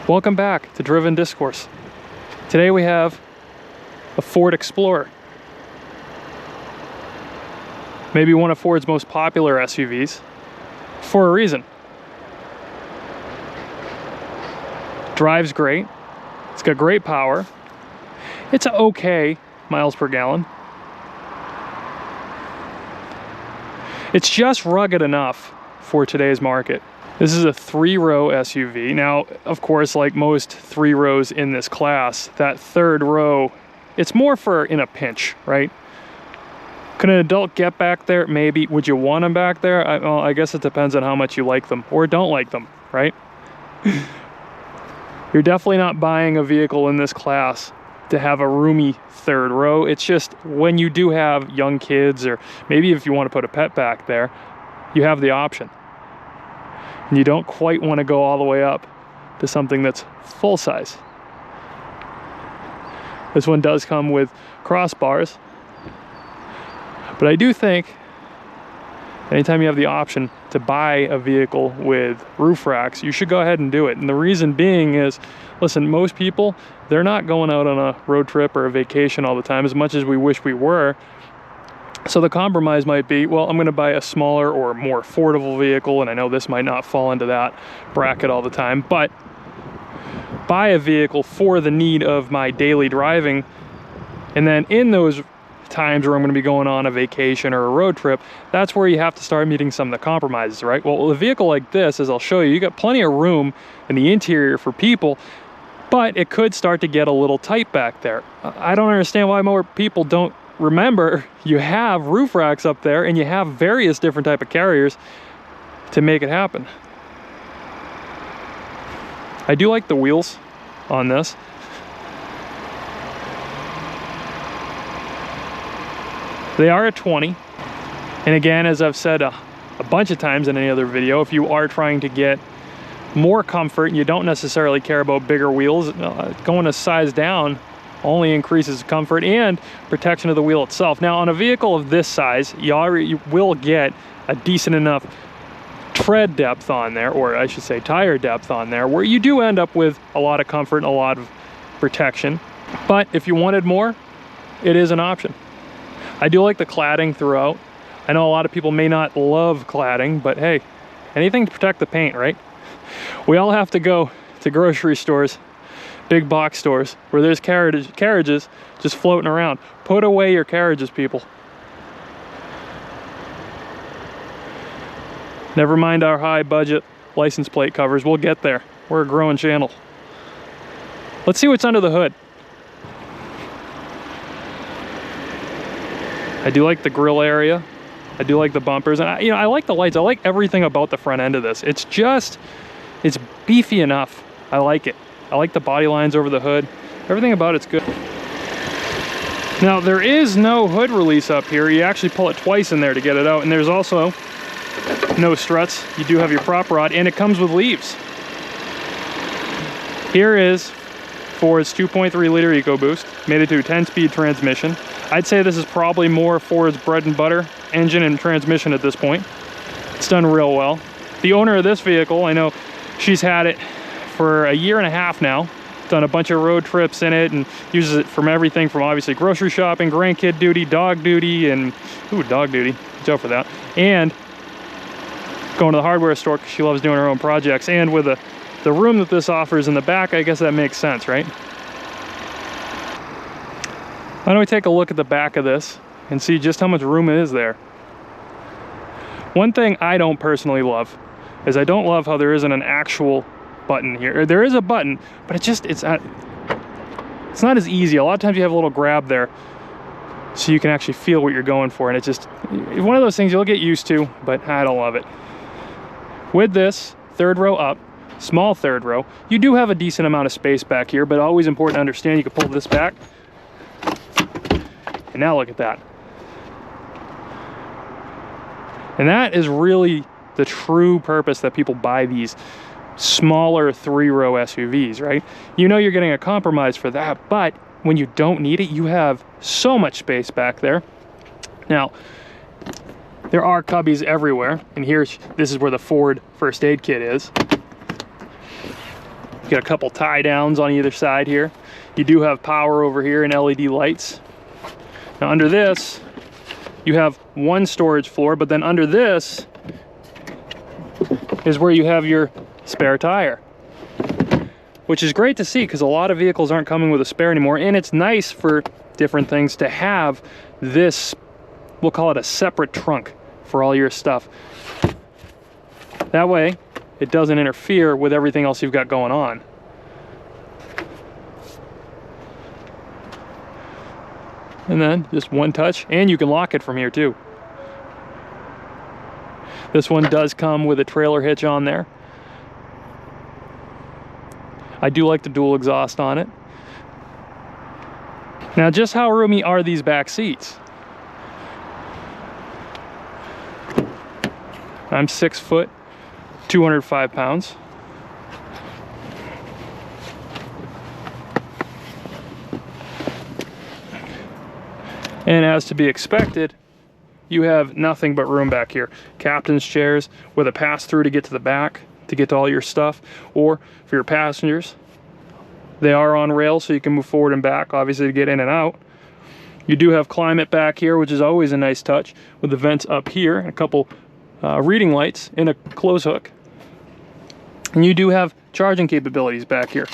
Welcome back to Driven Discourse. Today we have a Ford Explorer. Maybe one of Ford's most popular SUVs, for a reason. Drives great, it's got great power, it's okay miles per gallon. It's just rugged enough for today's market. This is a 3-row SUV. Now, of course, like most 3 rows in this class, that third row, it's more for in a pinch, right? Could an adult get back there? Maybe. Would you want them back there? Well, I guess it depends on how much you like them or don't like them, right? You're definitely not buying a vehicle in this class to have a roomy third row. It's just when you do have young kids, or maybe if you want to put a pet back there, you have the option. And you don't quite want to go all the way up to something that's full size. This one does come with crossbars, but I do think anytime you have the option to buy a vehicle with roof racks, you should go ahead and do it. And the reason being is, listen, most people, they're not going out on a road trip or a vacation all the time, as much as we wish we were. So the compromise might be, well, I'm going to buy a smaller or more affordable vehicle, and I know this might not fall into that bracket all the time, but buy a vehicle for the need of my daily driving, and then in those times where I'm going to be going on a vacation or a road trip, that's where you have to start meeting some of the compromises, right? Well, a vehicle like this, as I'll show you, you got plenty of room in the interior for people, but it could start to get a little tight back there. I don't understand why more people don't remember you have roof racks up there and you have various different type of carriers to make it happen. I do like the wheels on this. They are a 20, and again, as I've said a bunch of times in any other video, if you are trying to get more comfort and you don't necessarily care about bigger wheels, going a size down only increases comfort and protection of the wheel itself. Now, on a vehicle of this size, you will get a decent enough tread depth on there, or I should say tire depth on there, where you do end up with a lot of comfort and a lot of protection. But if you wanted more, it is an option. I do like the cladding throughout. I know a lot of people may not love cladding, but hey, anything to protect the paint, right? We all have to go to grocery stores, big box stores, where there's carriages just floating around. Put away your carriages, people. Never mind our high budget license plate covers, we'll get there. We're a growing channel. Let's see what's under the hood. I do like the grill area. I do like the bumpers, and I like the lights. I like everything about the front end of this. It's beefy enough. I like it. I like the body lines over the hood. Everything about it's good. Now, there is no hood release up here. You actually pull it twice in there to get it out, and there's also no struts. You do have your prop rod, and it comes with leaves. Here is Ford's 2.3 liter EcoBoost, made it to a 10-speed transmission. I'd say this is probably more Ford's bread and butter engine and transmission at this point. It's done real well. The owner of this vehicle, I know she's had it for a year and a half now, done a bunch of road trips in it and uses it from everything from obviously grocery shopping, grandkid duty, dog duty, and dog duty, watch out for that, and going to the hardware store because she loves doing her own projects. And with the room that this offers in the back, I guess that makes sense, right? Why don't we take a look at the back of this and see just how much room is there. One thing I don't personally love is I don't love how there isn't an actual button here. There is a button, but it's not as easy. A lot of times you have a little grab there so you can actually feel what you're going for, and it's one of those things you'll get used to, but I don't love it. With this third row up, small third row, you do have a decent amount of space back here, but always important to understand you can pull this back. And now look at that. And that is really the true purpose that people buy these smaller 3-row SUVs, right? You know you're getting a compromise for that, but when you don't need it, you have so much space back there. Now, there are cubbies everywhere, and this is where the Ford first aid kit is. You got a couple tie downs on either side here. You do have power over here and LED lights. Now under this, you have one storage floor, but then under this is where you have your spare tire, which is great to see because a lot of vehicles aren't coming with a spare anymore, and it's nice for different things to have this, we'll call it a separate trunk for all your stuff. That way, it doesn't interfere with everything else you've got going on. And then just one touch, and you can lock it from here too. This one does come with a trailer hitch on there. I do like the dual exhaust on it. Now, just how roomy are these back seats? I'm 6 foot, 205 pounds. And as to be expected, you have nothing but room back here. Captain's chairs with a pass-through to get to the back, to get to all your stuff, or for your passengers, they are on rails so you can move forward and back, obviously, to get in and out. You do have climate back here, which is always a nice touch, with the vents up here, and a couple reading lights in a close hook. And you do have charging capabilities back here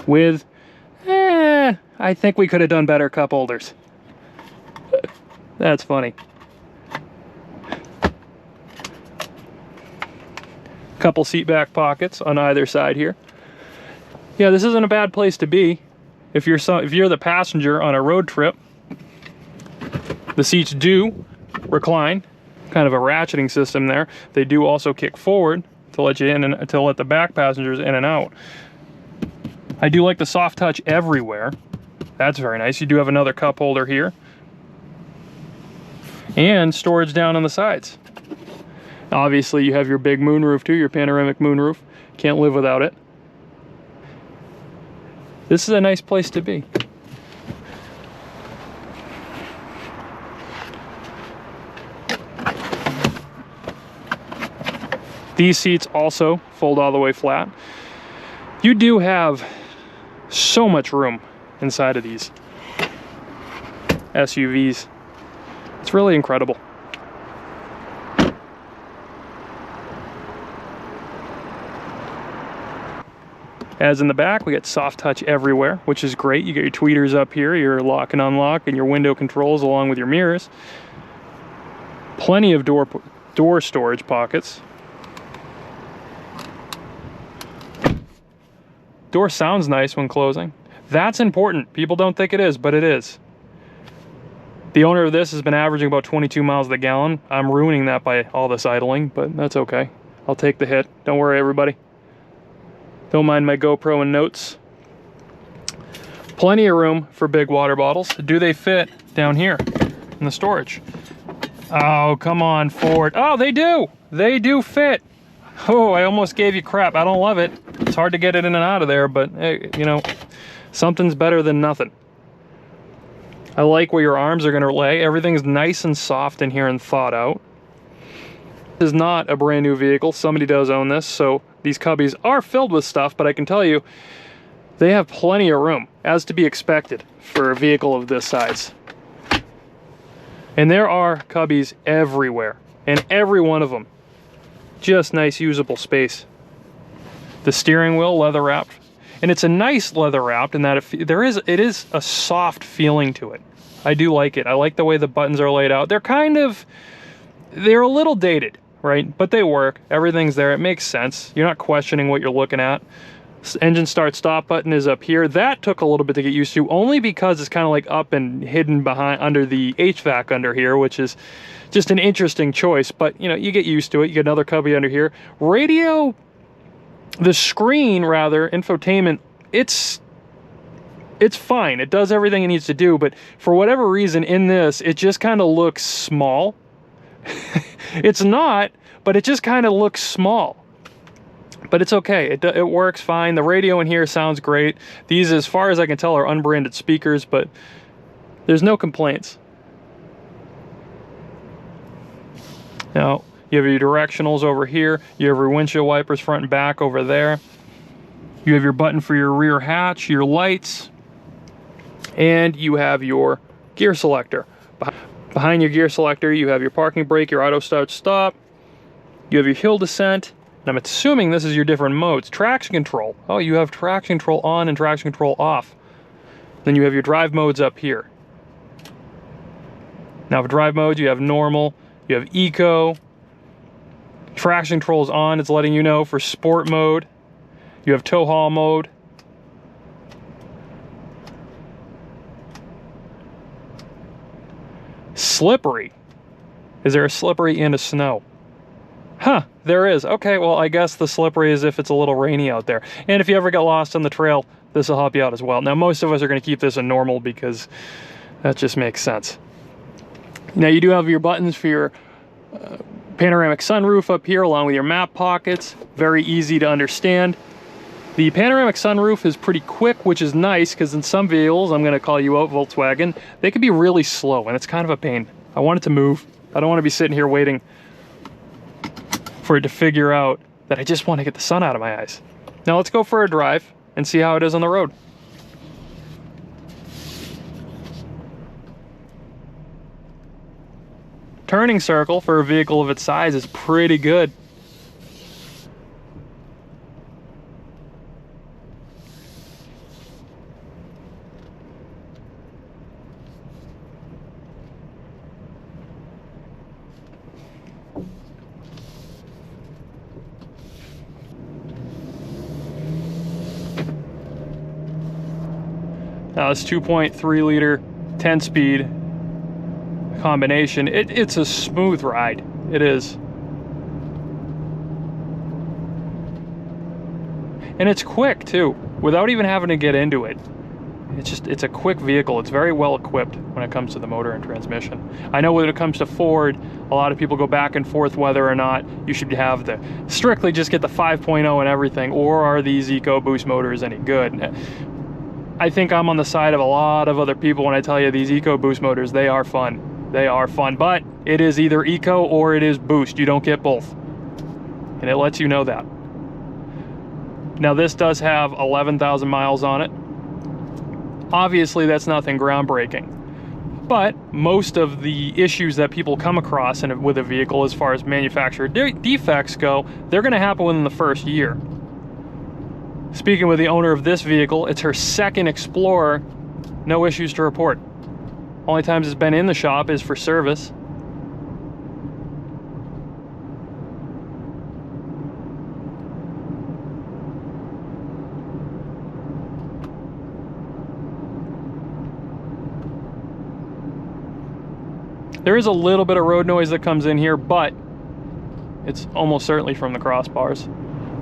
with, I think we could have done better cup holders. That's funny. Couple seat back pockets on either side here. Yeah, this isn't a bad place to be if you're the passenger on a road trip. The seats do recline, kind of a ratcheting system there. They do also kick forward to let you in and to let the back passengers in and out. I do like the soft touch everywhere. That's very nice. You do have another cup holder here. And storage down on the sides. Obviously, you have your big moonroof too, your panoramic moonroof. Can't live without it. This is a nice place to be. These seats also fold all the way flat. You do have so much room inside of these SUVs. It's really incredible. As in the back, we get soft touch everywhere, which is great. You get your tweeters up here, your lock and unlock, and your window controls along with your mirrors. Plenty of door storage pockets. Door sounds nice when closing. That's important. People don't think it is, but it is. The owner of this has been averaging about 22 miles a gallon. I'm ruining that by all this idling, but that's okay. I'll take the hit. Don't worry, everybody. Don't mind my GoPro and notes. Plenty of room for big water bottles. Do they fit down here in the storage? Oh, come on, Ford. Oh, they do. They do fit. Oh, I almost gave you crap. I don't love it. It's hard to get it in and out of there, but hey, you know, something's better than nothing. I like where your arms are going to lay. Everything's nice and soft in here and thought out. This is not a brand new vehicle. Somebody does own this, so these cubbies are filled with stuff, but I can tell you, they have plenty of room, as to be expected for a vehicle of this size. And there are cubbies everywhere, and every one of them, just nice usable space. The steering wheel, leather wrapped, and it's a nice leather wrapped in that it is a soft feeling to it. I do like it. I like the way the buttons are laid out. They're a little dated, right? But they work. Everything's there. It makes sense. You're not questioning what you're looking at. Engine start stop button is up here. That took a little bit to get used to, only because it's kind of like up and hidden behind under the HVAC under here, which is just an interesting choice. But you know, you get used to it. You get another cubby under here. Radio, the screen rather, infotainment, it's fine. It does everything it needs to do, but for whatever reason in this, it just kind of looks small. It's not, but it just kind of looks small. But it's okay. It works fine. The radio in here sounds great. These, as far as I can tell, are unbranded speakers, but there's no complaints. Now, You have your directionals over here. You have your windshield wipers front and back over there. You have your button for your rear hatch, your lights, and you have your gear selector. Behind your gear selector, you have your parking brake, your auto start stop. You have your hill descent. And I'm assuming this is your different modes. Traction control. Oh, you have traction control on and traction control off. Then you have your drive modes up here. Now for drive modes, you have normal, you have eco. Traction control is on, it's letting you know. For sport mode, you have tow haul mode. Slippery. Is there a slippery and a snow? Huh, there is. Okay, well, I guess the slippery is if it's a little rainy out there. And if you ever get lost on the trail, this will help you out as well. Now, most of us are going to keep this in normal because that just makes sense. Now, you do have your buttons for your panoramic sunroof up here, along with your map pockets. Very easy to understand. The panoramic sunroof is pretty quick, which is nice, because in some vehicles, I'm going to call you out, Volkswagen, they can be really slow, and it's kind of a pain. I want it to move. I don't want to be sitting here waiting for it to figure out that I just want to get the sun out of my eyes. Now let's go for a drive and see how it is on the road. Turning circle for a vehicle of its size is pretty good. Now this 2.3 liter 10-speed combination, it's a smooth ride. It is. And it's quick too, without even having to get into it. It's a quick vehicle. It's very well equipped when it comes to the motor and transmission. I know when it comes to Ford, a lot of people go back and forth whether or not you should have the strictly just get the 5.0 and everything, or are these EcoBoost motors any good? I think I'm on the side of a lot of other people when I tell you these EcoBoost motors, they are fun. They are fun, but it is either Eco or it is Boost. You don't get both. And it lets you know that. Now this does have 11,000 miles on it. Obviously that's nothing groundbreaking. But most of the issues that people come across with a vehicle as far as manufacturer defects go, they're gonna happen within the first year. Speaking with the owner of this vehicle, it's her second Explorer, no issues to report. Only times it's been in the shop is for service. There is a little bit of road noise that comes in here, but it's almost certainly from the crossbars.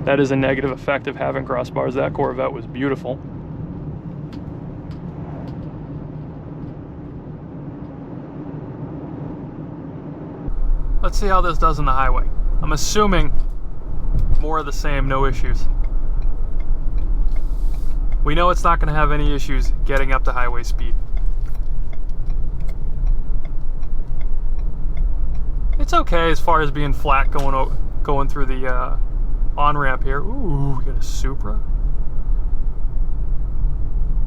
That is a negative effect of having crossbars. That Corvette was beautiful. Let's see how this does on the highway. I'm assuming more of the same, no issues. We know it's not going to have any issues getting up to highway speed. It's okay as far as being flat going through the on-ramp here. Ooh, we got a Supra.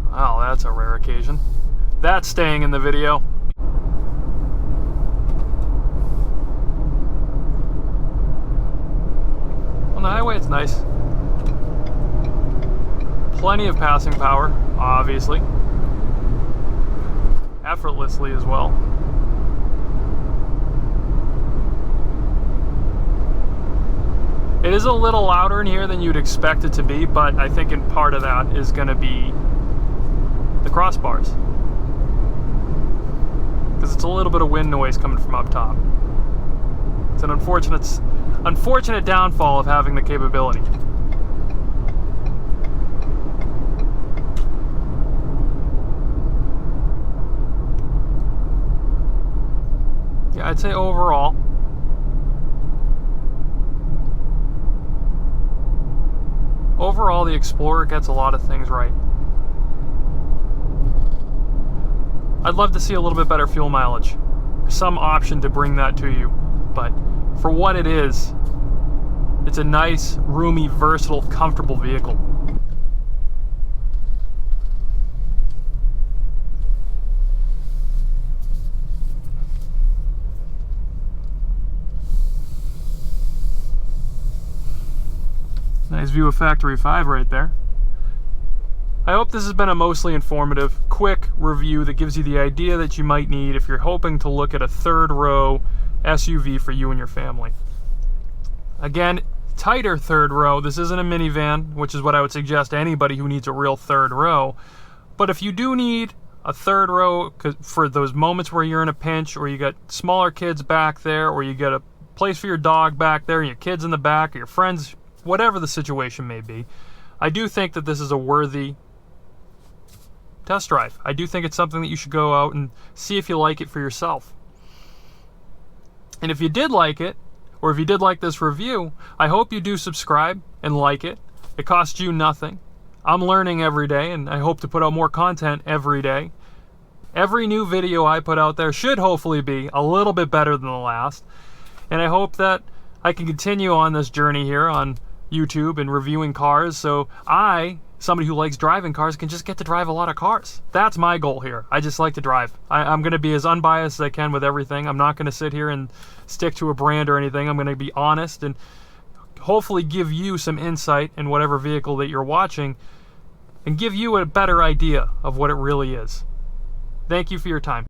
Wow, that's a rare occasion. That's staying in the video. On the highway, it's nice. Plenty of passing power, obviously. Effortlessly as well. It is a little louder in here than you'd expect it to be, but I think in part of that is going to be the crossbars. Because it's a little bit of wind noise coming from up top. It's an unfortunate downfall of having the capability. Yeah, I'd say overall, the Explorer gets a lot of things right. I'd love to see a little bit better fuel mileage. Some option to bring that to you, but for what it is, it's a nice, roomy, versatile, comfortable vehicle. Nice view of Factory 5 right there. I hope this has been a mostly informative, quick review that gives you the idea that you might need if you're hoping to look at a third row SUV for you and your family. Again, tighter third row. This isn't a minivan, which is what I would suggest to anybody who needs a real third row. But if you do need a third row for those moments where you're in a pinch, or you got smaller kids back there, or you got a place for your dog back there, and your kids in the back, or your friends, whatever the situation may be, I do think that this is a worthy test drive. I do think it's something that you should go out and see if you like it for yourself. And if you did like it, or if you did like this review, I hope you do subscribe and like it. It costs you nothing. I'm learning every day, and I hope to put out more content every day. Every new video I put out there should hopefully be a little bit better than the last. And I hope that I can continue on this journey here on YouTube and reviewing cars, so somebody who likes driving cars, can just get to drive a lot of cars. That's my goal here. I just like to drive. I'm going to be as unbiased as I can with everything. I'm not going to sit here and stick to a brand or anything. I'm going to be honest and hopefully give you some insight in whatever vehicle that you're watching and give you a better idea of what it really is. Thank you for your time.